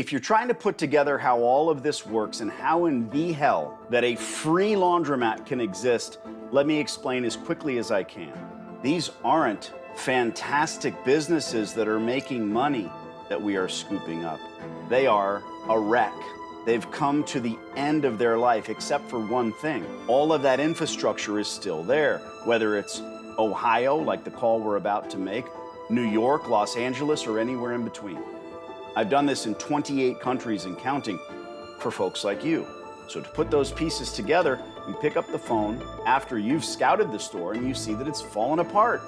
If you're trying to put together how all of this works and how in the hell that a free laundromat can exist, let me explain as quickly as I can. These aren't fantastic businesses that are making money that we are scooping up. They are a wreck. They've come to the end of their life, except for one thing. All of that infrastructure is still there, whether it's Ohio, like the call we're about to make, New York, Los Angeles, or anywhere in between. I've done this in 28 countries and counting for folks like you. So to put those pieces together, you pick up the phone after you've scouted the store and you see that it's fallen apart.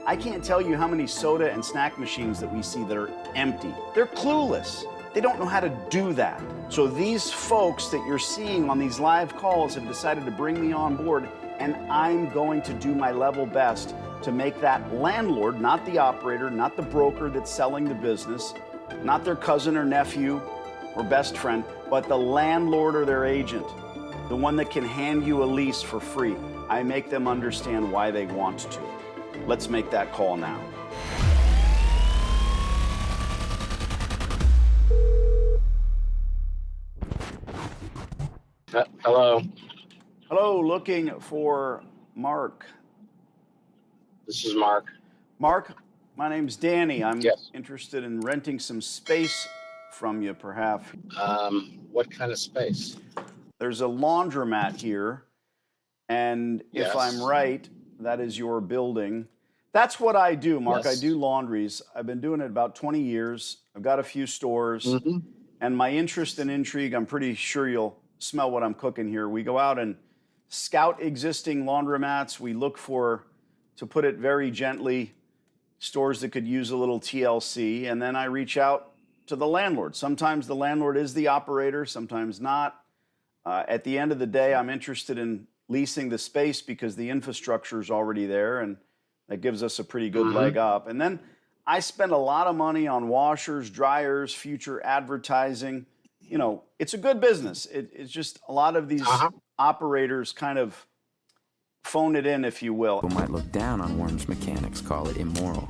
I can't tell you how many soda and snack machines that we see that are empty. They're clueless. They don't know how to do that. So these folks that you're seeing on these live calls have decided to bring me on board, and I'm going to do my level best to make that landlord, not the operator, not the broker that's selling the business, not their cousin or nephew or best friend, but the landlord or their agent, the one that can hand you a lease for free. I make them understand why they want to. Let's make that call now. Hello. Hello, looking for Mark. This is Mark. Mark, my name's Danny. I'm Yes. interested in renting some space from you, perhaps. What kind of space? There's a laundromat here, and Yes. if I'm right, that is your building. That's what I do, Mark. Yes. I do laundries. I've been doing it about 20 years. I've got a few stores, and my interest and intrigue, I'm pretty sure you'll smell what I'm cooking here. We go out and scout existing laundromats. We look for, to put it very gently, stores that could use a little TLC, and then I reach out to the landlord. Sometimes the landlord is the operator, sometimes not. At the end of the day, I'm interested in leasing the space because the infrastructure is already there, and that gives us a pretty good leg up. And then I spend a lot of money on washers, dryers, future advertising. You know, it's a good business. It's just a lot of these operators kind of phone it in, if you will. People might look down on Worm's mechanics, call it immoral.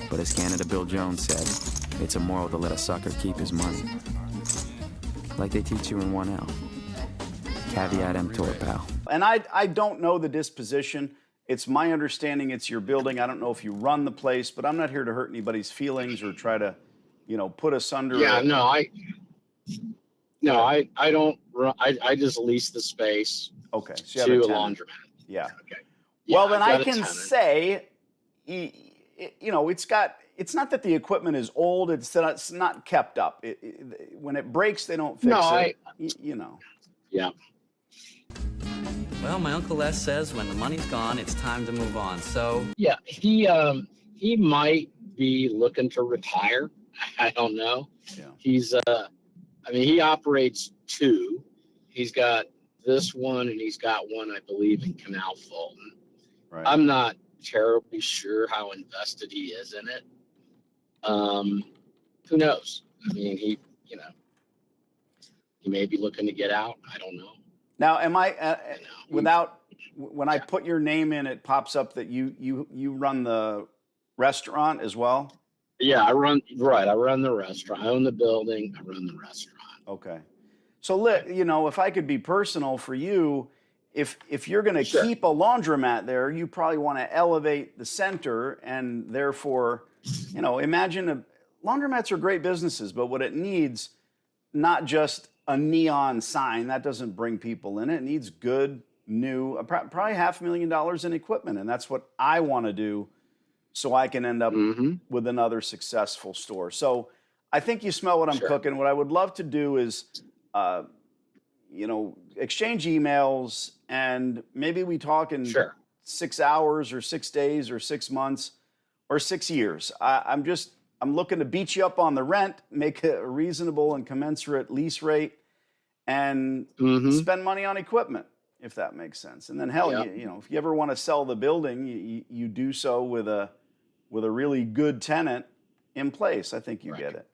But as Canada Bill Jones said, it's immoral to let a sucker keep his money. Like they teach you in 1L. Caveat emptor, pal. And I don't know the disposition. It's my understanding it's your building. I don't know if you run the place, but I'm not here to hurt anybody's feelings or try to, you know, put us under. Yeah, I don't run. I just lease the space. Okay, so to you have a a tenant. laundromat. Yeah. Okay. Well, then I've I got a can tenant. say, you know, it's not that the equipment is old, it's not kept up. When it breaks, they don't fix it. You know. Yeah. Well, my Uncle Les says when the money's gone, it's time to move on. So Yeah, he might be looking to retire. I don't know. Yeah. He's he operates two. He's got this one and he's got one, I believe, in Canal Fulton. Right. I'm not terribly sure how invested he is in it. Who knows? I mean, he may be looking to get out. I don't know. Now, am I when I put your name in, it pops up that you run the restaurant as well? Yeah, I run the restaurant. I own the building. I run the restaurant. Okay. So, if I could be personal for you, if you're going to keep a laundromat there, you probably want to elevate the center, and therefore, imagine laundromats are great businesses, but what it needs, not just a neon sign, that doesn't bring people in. It needs good, new, probably $500,000 in equipment, and that's what I want to do, so I can end up with another successful store. So I think you smell what I'm cooking. What I would love to do is, exchange emails, and maybe we talk in 6 hours or 6 days or 6 months or 6 years. I'm looking to beat you up on the rent, make a reasonable and commensurate lease rate, and spend money on equipment, if that makes sense. And then if you ever want to sell the building, you do so with a really good tenant in place. I think you get it.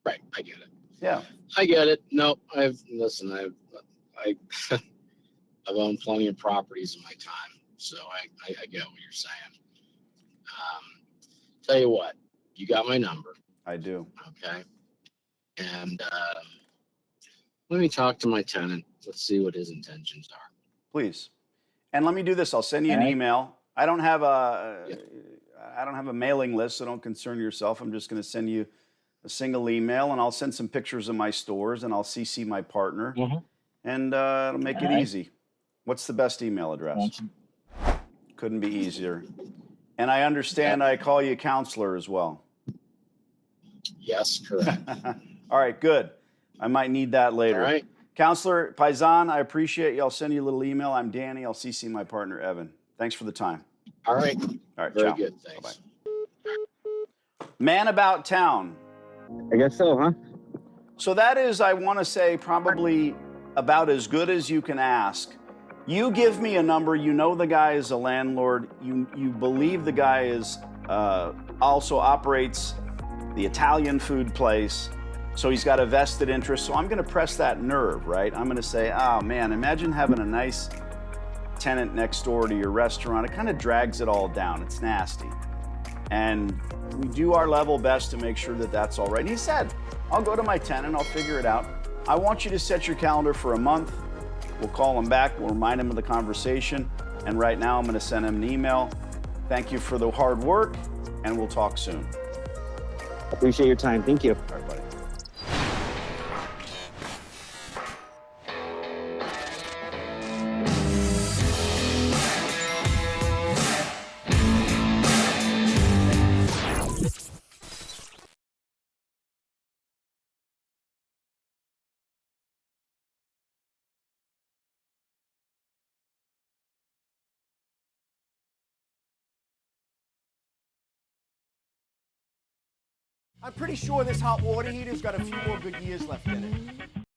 Right, I get it. Yeah, I get it. No, I've owned plenty of properties in my time, so I get what you're saying. Tell you what, you got my number. I do. Okay. And let me talk to my tenant. Let's see what his intentions are. Please. And let me do this. I'll send you an email. I don't have a mailing list, so don't concern yourself. I'm just going to send you a single email, and I'll send some pictures of my stores, and I'll CC my partner, and it'll make it easy. What's the best email address? Couldn't be easier. And I understand I call you counselor as well. Yes, correct. All right, good. I might need that later. All right. Counselor Paisan, I appreciate you. I'll send you a little email. I'm Danny. I'll CC my partner, Evan. Thanks for the time. All right. All right, Very ciao. good. Thanks. Bye-bye. Man about town. I guess so, huh? So that is, I want to say, probably about as good as you can ask. You give me a number, you know the guy is a landlord, you believe the guy is also operates the Italian food place, so he's got a vested interest. So I'm going to press that nerve, right? I'm going to say, oh man, imagine having a nice tenant next door to your restaurant. It kind of drags it all down. It's nasty. And we do our level best to make sure that that's all right. And he said, I'll go to my tenant, I'll figure it out. I want you to set your calendar for a month. We'll call him back, we'll remind him of the conversation. And right now I'm going to send him an email. Thank you for the hard work, and we'll talk soon. Appreciate your time. Thank you. All right, buddy. I'm pretty sure this hot water heater's got a few more good years left in it.